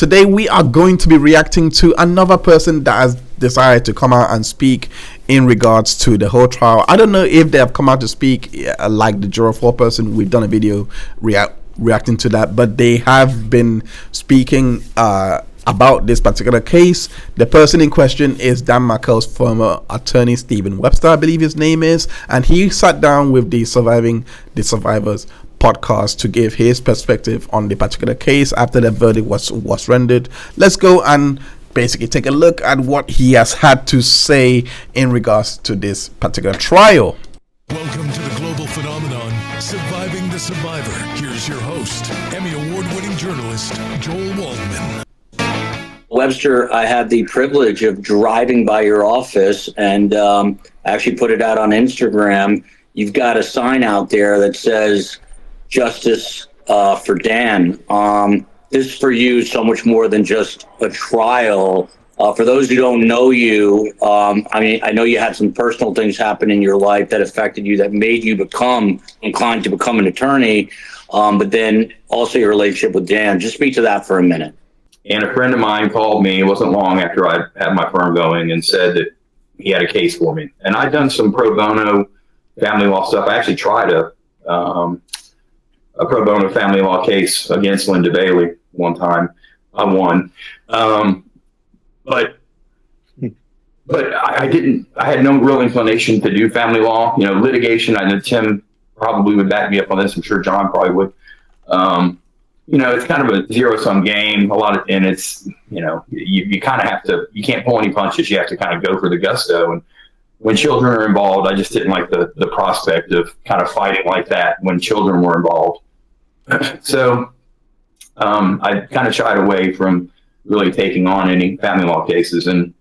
Today we are going to be reacting to another person that has decided to come out and speak in regards to the whole trial. I don't know if they have come out to speak like the Juror 4 person. We've done a video reacting to that, but they have been speaking about this particular case. The person in question is Dan Markel's former attorney, Stephen Webster, I believe his name is, and he sat down with the Survivors podcast to give his perspective on the particular case after the verdict was rendered. Let's go and basically take a look at what he has had to say in regards to this particular trial. Welcome to the global phenomenon, Surviving the Survivor. Here's your host, Emmy Award-winning journalist, Joel Waldman. Webster, I had the privilege of driving by your office and actually put it out on Instagram. You've got a sign out there that says, Justice for Dan. This for you is so much more than just a trial. For those who don't know you, I know you had some personal things happen in your life that affected you, that made you become inclined to become an attorney, but then also your relationship with Dan. Just speak to that for a minute. And a friend of mine called me, it wasn't long after I had my firm going, and said that he had a case for me. And I'd done some pro bono family law stuff. I actually tried a pro bono family law case against Linda Bailey one time. I won. But I had no real inclination to do family law, litigation. I know Tim probably would back me up on this. I'm sure John probably would. It's kind of a zero-sum game, and it's, you kind of have to, you can't pull any punches. You have to kind of go for the gusto. And when children are involved, I just didn't like the prospect of kind of fighting like that when children were involved. So I kind of shied away from really taking on any family law cases. And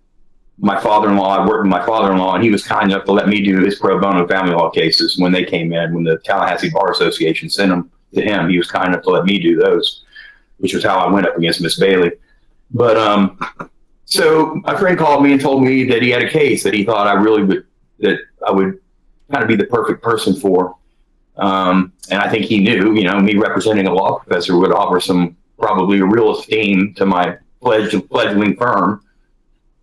my father-in-law, I worked with my father-in-law, and he was kind enough to let me do his pro bono family law cases when they came in, when the Tallahassee Bar Association sent them to him. He was kind enough to let me do those, which was how I went up against Miss Bailey. But so my friend called me and told me that he had a case that he thought I would kind of be the perfect person for. And I think he knew, me representing a law professor would offer some probably real esteem to my fledgling firm.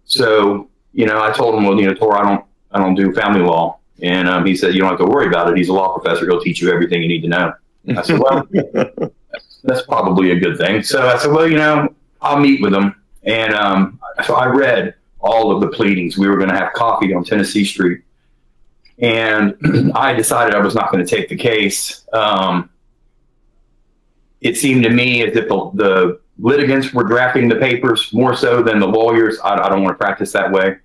So, I told him, well, Tor, I don't do family law. And he said, you don't have to worry about it. He's a law professor. He'll teach you everything you need to know. I said, well, that's probably a good thing. So I said, well, I'll meet with him. And so I read all of the pleadings. We were going to have coffee on Tennessee Street. And I decided I was not going to take the case. It seemed to me as if the litigants were drafting the papers more so than the lawyers. I don't want to practice that way.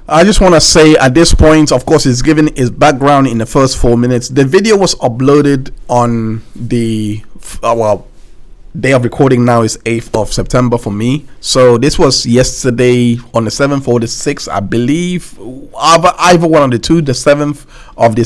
I just want to say at this point, of course, it's given his background in the first 4 minutes. The video was uploaded on the, day of recording now is 8th of September for me. So this was yesterday on the 7th or the 6th, I believe. Either one of the two, the 7th of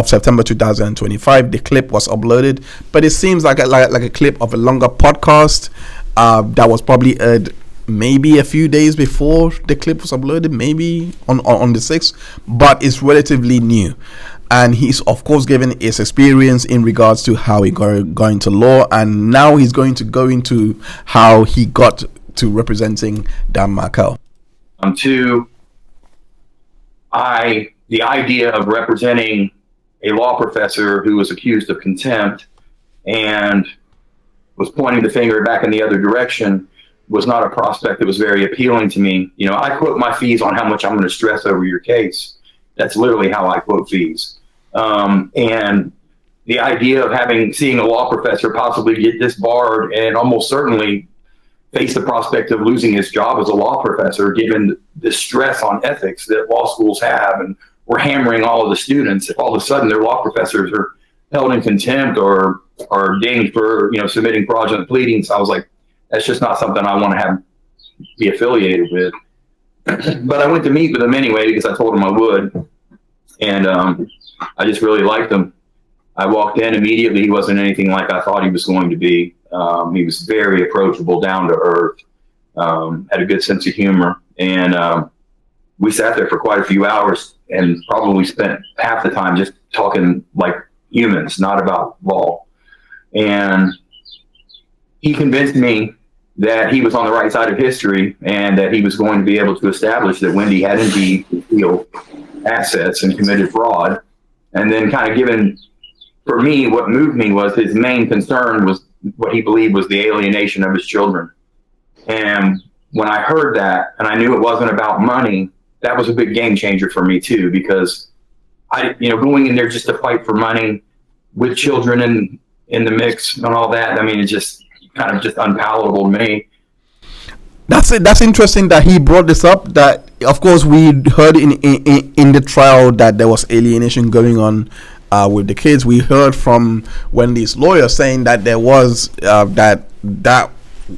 September 2025, the clip was uploaded. But it seems like a clip of a longer podcast that was probably aired maybe a few days before the clip was uploaded, maybe on the 6th, but it's relatively new. And he's, of course, given his experience in regards to how he got into law, and now he's going to go into how he got to representing Dan Markel. The idea of representing a law professor who was accused of contempt and was pointing the finger back in the other direction was not a prospect that was very appealing to me. I quote my fees on how much I'm going to stress over your case. That's literally how I quote fees. And the idea of seeing a law professor possibly get disbarred and almost certainly face the prospect of losing his job as a law professor, given the stress on ethics that law schools have, and we're hammering all of the students. If all of a sudden their law professors are held in contempt or are dinged for submitting fraudulent pleadings, I was like, that's just not something I want to be affiliated with. But I went to meet with him anyway because I told him I would. And I just really liked him. I walked in immediately. He wasn't anything like I thought he was going to be. He was very approachable, down to earth, had a good sense of humor. And we sat there for quite a few hours and probably spent half the time just talking like humans, not about law. And he convinced me that he was on the right side of history and that he was going to be able to establish that Wendy had indeed concealed assets and committed fraud. And then kind of given, for me, what moved me was his main concern was what he believed was the alienation of his children. And when I heard that, and I knew it wasn't about money, that was a big game changer for me too, because going in there just to fight for money with children in the mix and all that, I mean, it's just kind of just unpalatable to me. That's it. That's interesting that he brought this up. That, of course, we heard in the trial that there was alienation going on with the kids. We heard from Wendy's lawyer saying that there was that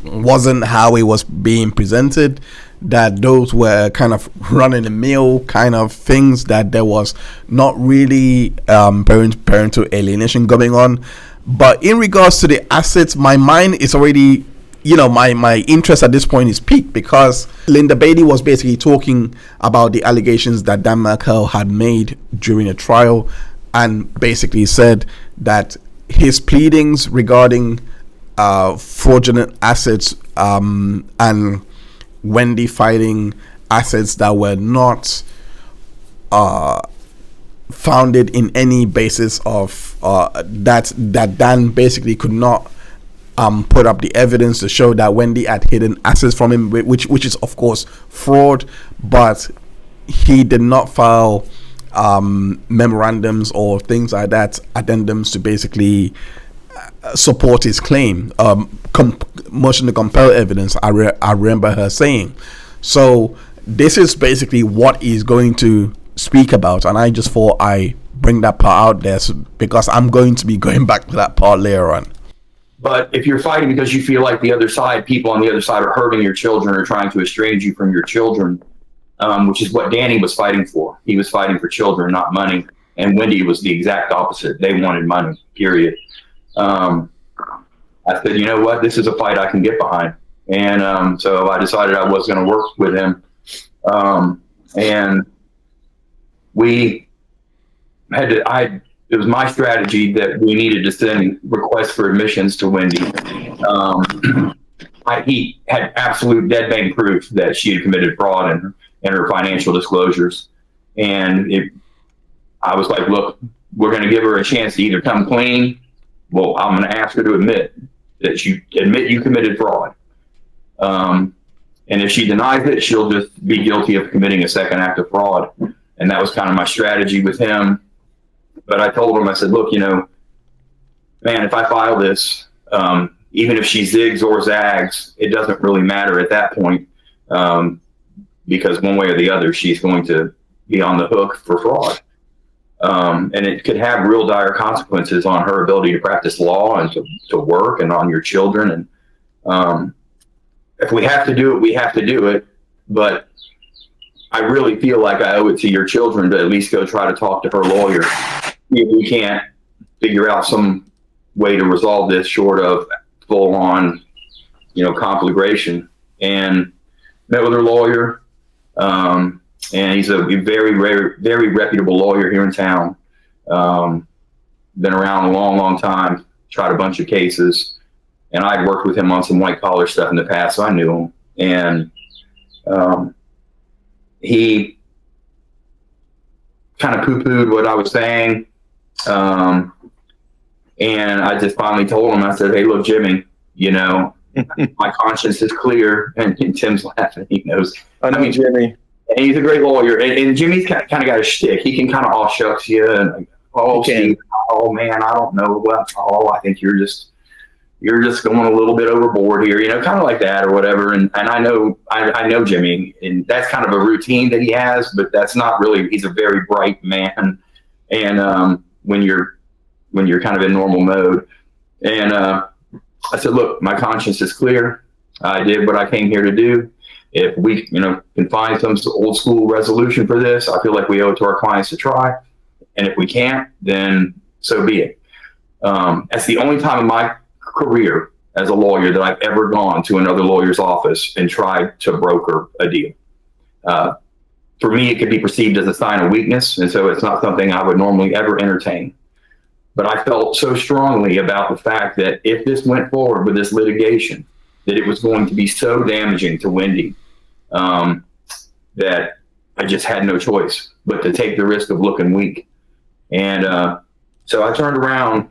wasn't how it was being presented, that those were kind of run-of-the-mill kind of things, that there was not really parental alienation going on. But in regards to the assets, my mind is already, my interest at this point is piqued, because Linda Beatty was basically talking about the allegations that Dan Markel had made during a trial, and basically said that his pleadings regarding fraudulent assets and Wendy fighting assets that were not founded in any basis of that Dan basically could not put up the evidence to show that Wendy had hidden assets from him, which is of course fraud, but he did not file memorandums or things like that, addendums to basically support his claim, motion to compel evidence. I remember her saying. So this is basically what he's going to speak about, and I just thought I bring that part out there because I'm going to be going back to that part later on. But if you're fighting because you feel like people on the other side are hurting your children or trying to estrange you from your children, which is what Danny was fighting for. He was fighting for children, not money. And Wendy was the exact opposite. They wanted money, period. I said, you know what, this is a fight I can get behind. And so I decided I was going to work with him. And we had to, it was my strategy that we needed to send requests for admissions to Wendy. He had absolute dead bang proof that she had committed fraud in her financial disclosures. And I was like, look, we're going to give her a chance to either come clean. Well, I'm going to ask her to admit you committed fraud. And if she denies it, she'll just be guilty of committing a second act of fraud. And that was kind of my strategy with him. But I told him, I said, look, man, if I file this, even if she zigs or zags, it doesn't really matter at that point, because one way or the other, she's going to be on the hook for fraud. And it could have real dire consequences on her ability to practice law and to work, and on your children. And if we have to do it, we have to do it. But I really feel like I owe it to your children to at least go try to talk to her lawyer. If we can't figure out some way to resolve this short of full on, conflagration. And met with her lawyer. And he's a very, very, very reputable lawyer here in town. Been around a long, long time, tried a bunch of cases. And I'd worked with him on some white collar stuff in the past, so I knew him. And he kind of poo-pooed what I was saying. And I just finally told him, I said, hey, look, Jimmy, my conscience is clear. And Tim's laughing. He knows. I know Jimmy. And he's a great lawyer. And Jimmy's kind of got a shtick. He can kind of all shucks you. And, Steve, oh, man, I don't know. Well, I think you're just going a little bit overboard here, kind of like that or whatever. And I know Jimmy, and that's kind of a routine that he has, but that's not really, he's a very bright man. And when you're kind of in normal mode. And I said, look, my conscience is clear. I did what I came here to do. If we, can find some old school resolution for this, I feel like we owe it to our clients to try. And if we can't, then so be it. That's the only time in my career as a lawyer that I've ever gone to another lawyer's office and tried to broker a deal. For me, it could be perceived as a sign of weakness, and so it's not something I would normally ever entertain. But I felt so strongly about the fact that if this went forward with this litigation, that it was going to be so damaging to Wendy that I just had no choice but to take the risk of looking weak. And so I turned around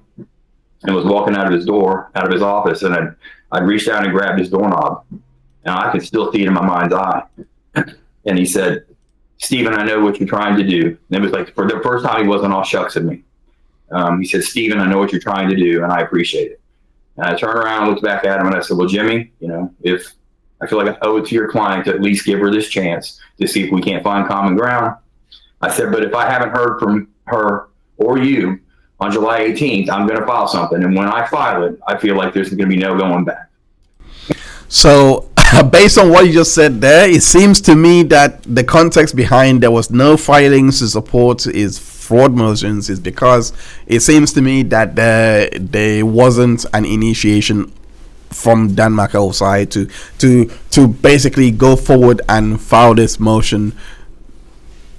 and was walking out of his office, and I'd reached down and grabbed his doorknob, and I could still see it in my mind's eye. And he said, "Stephen, I know what you're trying to do." And it was like, for the first time, he wasn't all shucks at me. He said, "Stephen, I know what you're trying to do, and I appreciate it." And I turned around and looked back at him, and I said, "Well, Jimmy, if I feel like I owe it to your client to at least give her this chance to see if we can't find common ground." I said, "But if I haven't heard from her or you on July 18th, I'm going to file something. And when I file it, I feel like there's going to be no going back." So based on what you just said there, it seems to me that the context behind there was no filings to support his fraud motions is because it seems to me that there wasn't an initiation from Dan Markel's side to basically go forward and file this motion.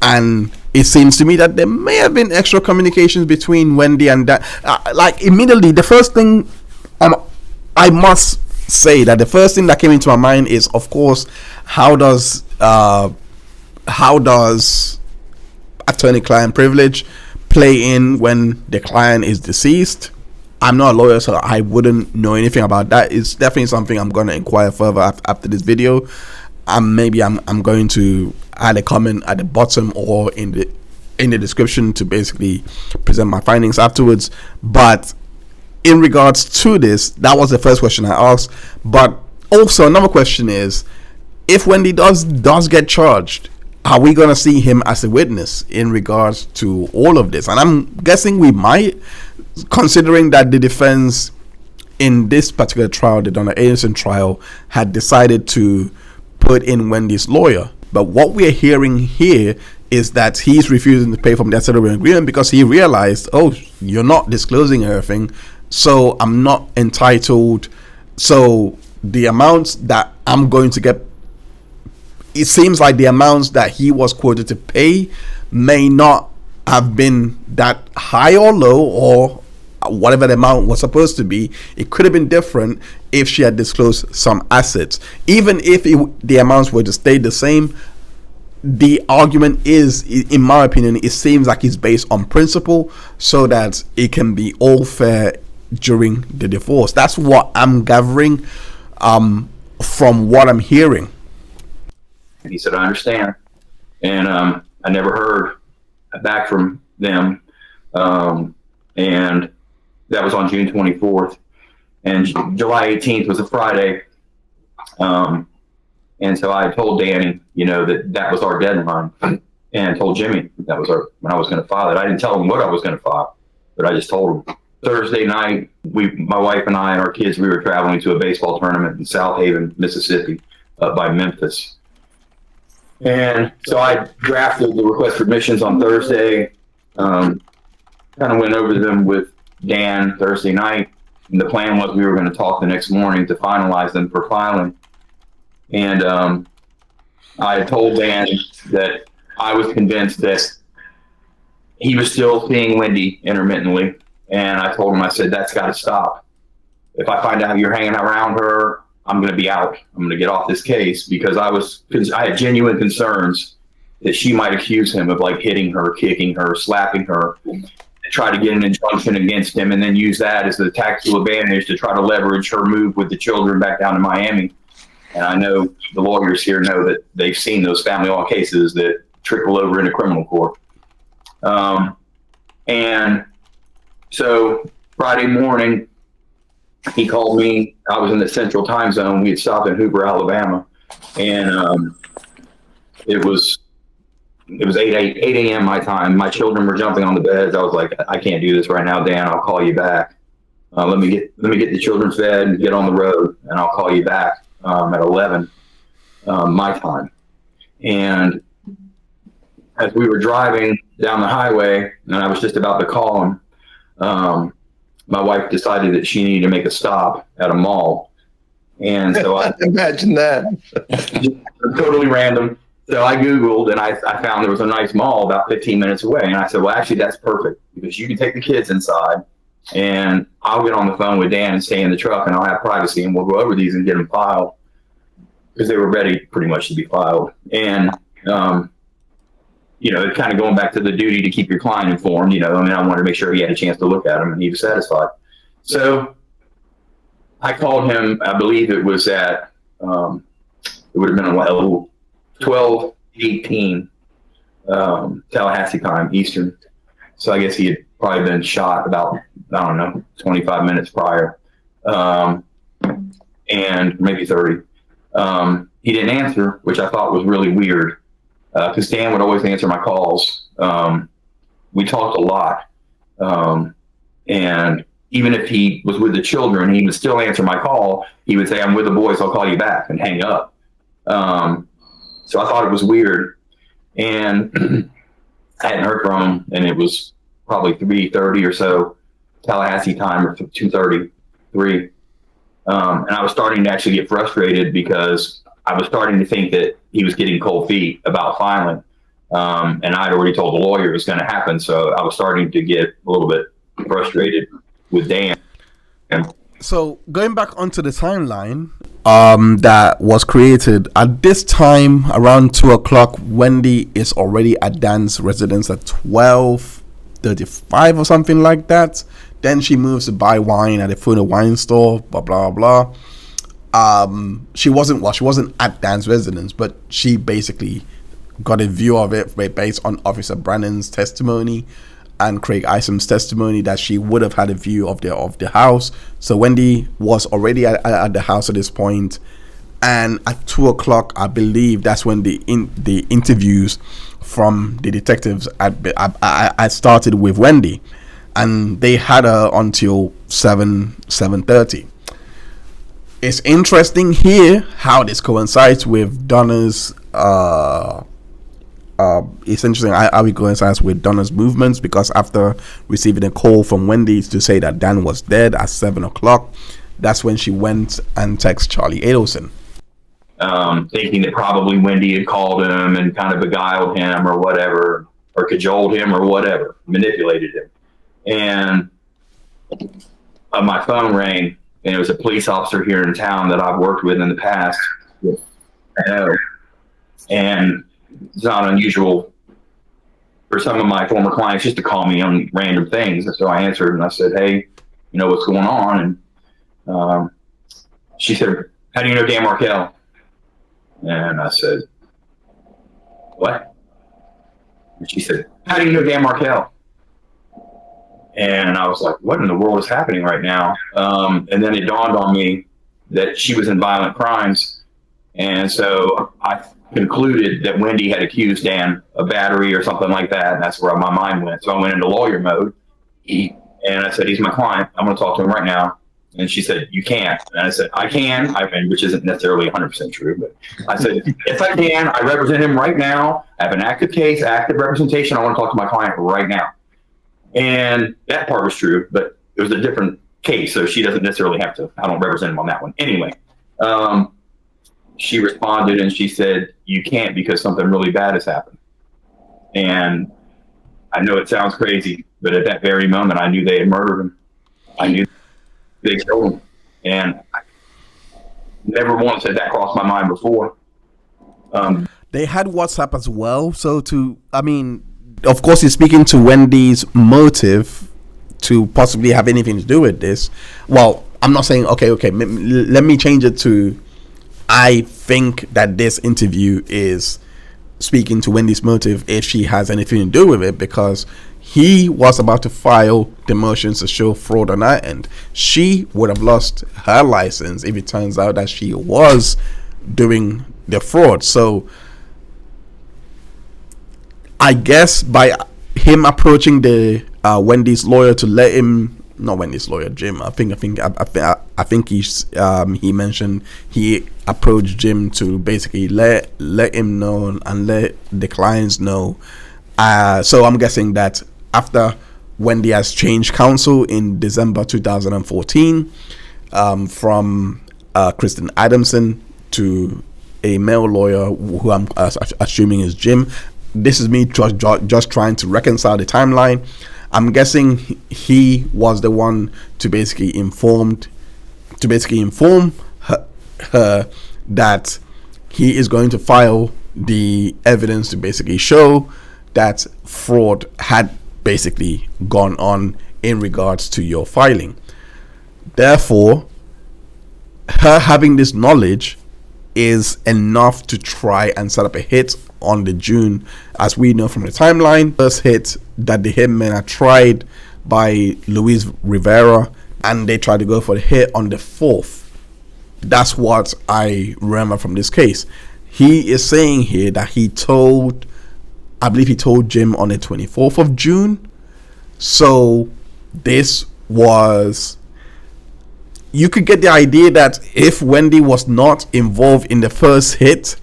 And it seems to me that there may have been extra communications between Wendy and Dan. Like immediately, the first thing I must say that the first thing that came into my mind is, of course, how does attorney-client privilege play in when the client is deceased? I'm not a lawyer, so I wouldn't know anything about that. It's definitely something I'm going to inquire further after this video. Maybe I'm going to add a comment at the bottom or in the description to basically present my findings afterwards. But in regards to this, that was the first question I asked. But also another question is, if Wendy does get charged, are we going to see him as a witness in regards to all of this? And I'm guessing we might, considering that the defense in this particular trial, the Donna Adelson trial, had decided to put in Wendy's lawyer. But what we're hearing here is that he's refusing to pay from that settlement agreement because he realized, oh, you're not disclosing everything, so I'm not entitled. So the amounts that I'm going to get, it seems like the amounts that he was quoted to pay may not have been that high or low, or whatever the amount was supposed to be. It could have been different if she had disclosed some assets. Even if the amounts were to stay the same, the argument is, in my opinion, it seems like it's based on principle, so that it can be all fair during the divorce. That's what I'm gathering from what I'm hearing. And he said, "I understand." And I never heard back from them. And that was on June 24th. And July 18th was a Friday. And so I told Danny, that was our deadline, and told Jimmy that was when I was going to file it. I didn't tell him what I was going to file, but I just told him. Thursday night, my wife and I and our kids, we were traveling to a baseball tournament in South Haven, Mississippi, by Memphis. And so I drafted the request for admissions on Thursday, kind of went over them with Dan Thursday night. And the plan was we were going to talk the next morning to finalize them for filing. And I told Dan that I was convinced that he was still seeing Wendy intermittently. And I told him, I said, that's got to stop. If I find out you're hanging around her, I'm going to be out. I'm going to get off this case, because I had genuine concerns that she might accuse him of like hitting her, kicking her, slapping her, and try to get an injunction against him, and then use that as a tactical advantage to try to leverage her move with the children back down to Miami. And I know the lawyers here know that they've seen those family law cases that trickle over into criminal court. And so Friday morning, he called me. I was in the central time zone. We had stopped in Hoover, Alabama. And it was 8 a.m. my time. My children were jumping on the beds. I was like, I can't do this right now, Dan. I'll call you back. Let me get the children fed and get on the road, and I'll call you back at 11 my time. And as we were driving down the highway, and I was just about to call him, my wife decided that she needed to make a stop at a mall. And so I imagine that. totally random. So I Googled, and I found there was a nice mall about 15 minutes away. And I said, well, actually, that's perfect, because you can take the kids inside And I'll get on the phone with Dan and stay in the truck, and I'll have privacy, and we'll go over these and get them filed because they were ready pretty much to be filed. And, kind of going back to the duty to keep your client informed, I wanted to make sure he had a chance to look at them and he was satisfied. So I called him, I believe it was at, it would have been 12:18 Tallahassee time, Eastern. So I guess he had probably been shot about, 25 minutes prior, and maybe 30. He didn't answer, which I thought was really weird, because Dan would always answer my calls. We talked a lot, and even if he was with the children, he would still answer my call. He would say, "I'm with the boys, I'll call you back," and hang up. So I thought it was weird, and I hadn't heard from him, and it was probably 3:30 or so Tallahassee time, or 2:33. And I was starting to actually get frustrated because I was starting to think that he was getting cold feet about filing. And I'd already told the lawyer it was going to happen. So I was starting to get a little bit frustrated with Dan. So going back onto the timeline that was created at this time, around 2:00, Wendy is already at Dan's residence at 12:35 or something like that. Then she moves to buy wine at a Funa wine store, blah blah blah. She wasn't at Dan's residence, but she basically got a view of it based on Officer Brannon's testimony and Craig Isom's testimony that she would have had a view of the house. So Wendy was already at the house at this point, and at 2:00, I believe that's when the interviews from the detectives I started with Wendy, and they had her until 7:30. It's interesting here how this coincides with Donna's it's interesting how it coincides with Donna's movements, because after receiving a call from Wendy to say that Dan was dead at 7:00, that's when she went and texted Charlie Adelson. Thinking that probably Wendy had called him and kind of beguiled him or whatever, or cajoled him or whatever, manipulated him. And my phone rang, and it was a police officer here in town that I've worked with in the past. I know. And it's not unusual for some of my former clients just to call me on random things. And so I answered and I said, "Hey, what's going on?" And she said, "How do you know Dan Markel?" And I said, "What?" And she said, "How do you know Dan Markel?" And I was like, what in the world is happening right now? And then it dawned on me that she was in violent crimes. And so I concluded that Wendy had accused Dan of battery or something like that. And that's where my mind went. So I went into lawyer mode. And I said, "He's my client. I'm going to talk to him right now." And she said, "You can't." And I said, "I can," which isn't necessarily 100% true. But I said, "Yes, I can. I represent him right now. I have an active case, active representation. I want to talk to my client right now." And that part was true, but it was a different case, so she doesn't necessarily have to. I don't represent him on that one. Anyway, she responded and she said, "You can't because something really bad has happened." And I know it sounds crazy, but at that very moment, I knew they had murdered him. I knew they killed him. And I never once had that crossed my mind before. They had WhatsApp as well, so of course, he's speaking to Wendy's motive to possibly have anything to do with this. Well, I'm not saying, okay, let me change it to, I think that this interview is speaking to Wendy's motive if she has anything to do with it, because he was about to file the motions to show fraud on her end. She would have lost her license if it turns out that she was doing the fraud. So I guess by him approaching the Wendy's lawyer to let him, not Wendy's lawyer, Jim. I think he mentioned he approached Jim to basically let him know and let the clients know. So I'm guessing that after Wendy has changed counsel in December 2014 from Kristen Adamson to a male lawyer who I'm assuming is Jim. This is me just trying to reconcile the timeline. I'm guessing he was the one to basically inform her that he is going to file the evidence to basically show that fraud had basically gone on in regards to your filing. Therefore, her having this knowledge is enough to try and set up a hit on the June. As we know from the timeline, first hit that the hitmen are tried by Luis Rivera, and they tried to go for the hit on the 4th. That's what I remember from this case. He is saying here that I believe he told Jim on the 24th of June. So this was, you could get the idea that if Wendy was not involved in the first hit,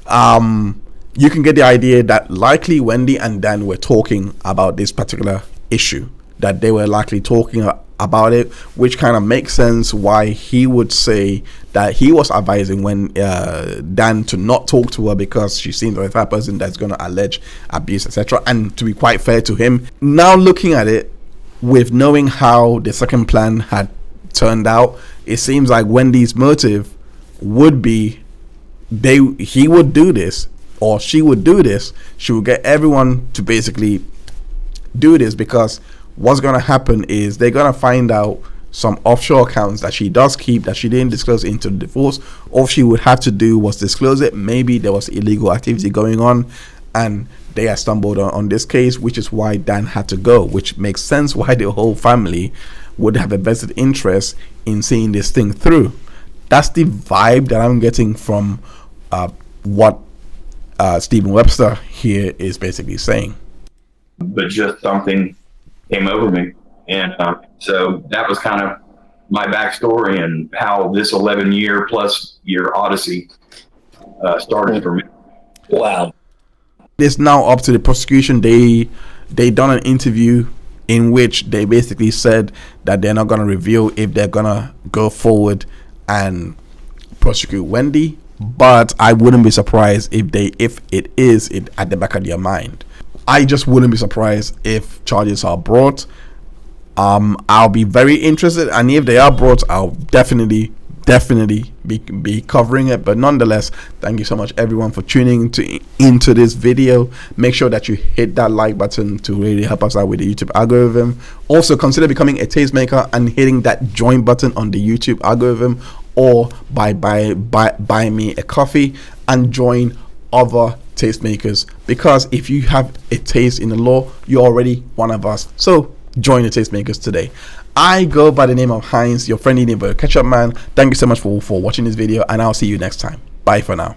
you can get the idea that likely Wendy and Dan were talking about this particular issue, that they were likely talking about it, which kind of makes sense why he would say that he was advising Dan to not talk to her, because she seems like the type of person that's going to allege abuse, etc. And to be quite fair to him, now looking at it with knowing how the second plan had turned out, it seems like Wendy's motive would be he would do this, or she would do this. She would get everyone to basically do this, because what's going to happen is they're going to find out some offshore accounts that she does keep that she didn't disclose into the divorce. All she would have to do was disclose it. Maybe there was illegal activity going on, and they had stumbled on this case, which is why Dan had to go, which makes sense why the whole family would have a vested interest in seeing this thing through. That's the vibe that I'm getting from what Stephen Webster here is basically saying. But just something came over me, and so that was kind of my backstory and how this 11-year-plus-year odyssey started for me. Wow. It's now up to the prosecution. They done an interview in which they basically said that they're not going to reveal if they're going to go forward and prosecute Wendy, but I wouldn't be surprised if it is at the back of their mind. I just wouldn't be surprised if charges are brought. I'll be very interested, and if they are brought, I'll definitely be covering it. But nonetheless, thank you so much everyone for tuning into this video. Make sure that you hit that like button to really help us out with the YouTube algorithm. Also consider becoming a tastemaker and hitting that join button on the YouTube algorithm, or buy me a coffee and join other tastemakers, because if you have a taste in the law, you're already one of us. So join the tastemakers today. I go by the name of Heinz, your friendly neighbor Ketchup man. Thank you so much for watching this video, and I'll see you next time. Bye for now.